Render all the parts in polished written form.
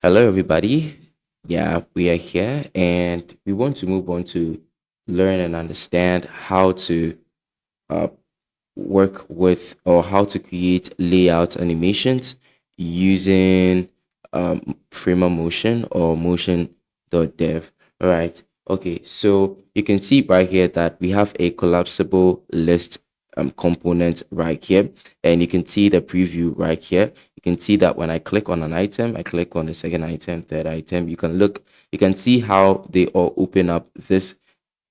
Hello, everybody. Yeah, we are here and we want to move on to learn and understand how to uh, work with or how to create layout animations using Framer Motion or Motion.dev. All right. Okay. So you can see right here that we have a collapsible list component right here, and you can see the preview right here. You can see that when I click on an item, I click on the second item, third item, you can see how they all open up this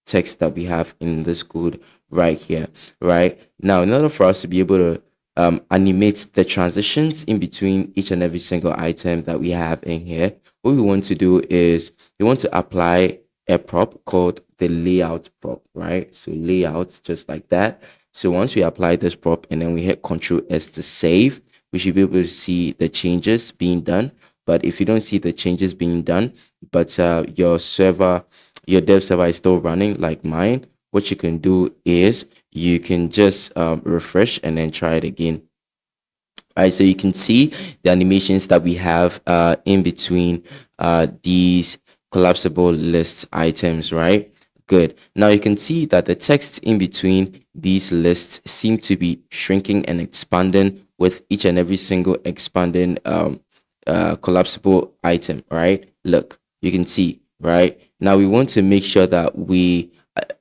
text that we have in this code right here. Right now, in order for us to be able to animate the transitions in between each and every single item that we have in here, what we want to do is we want to apply a prop called the layout prop, right? So layout, just like that. So once we apply this prop and then we hit Control S to save, we should be able to see the changes being done. But if you don't see the changes being done, but your dev server is still running like mine, what you can do is you can just refresh and then try it again. All right, so you can see the animations that we have in between these collapsible list items, right? Good. Now you can see that the text in between these lists seem to be shrinking and expanding with each and every single expanding collapsible item, right? Look, you can see, right? Now we want to make sure that we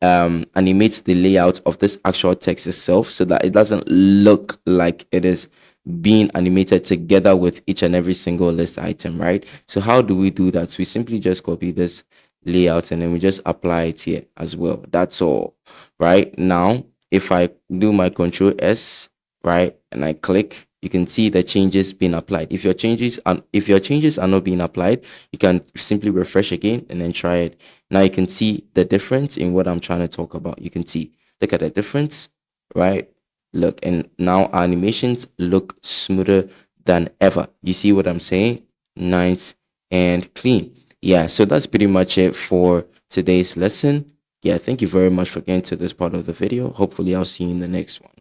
animate the layout of this actual text itself so that it doesn't look like it is being animated together with each and every single list item, right? So how do we do that? We simply just copy this layout and then we just apply it here as well. That's all. Right now, if I do my Control S, right, and I click, you can see the changes being applied. If your changes are not being applied, you can simply refresh again and then try it. Now you can see the difference in what I'm trying to talk about. You can see, look at the difference, right? Look, and now our animations look smoother than ever. You see what I'm saying? Nice and clean. Yeah, so that's pretty much it for today's lesson. Yeah, thank you very much for getting to this part of the video. Hopefully I'll see you in the next one.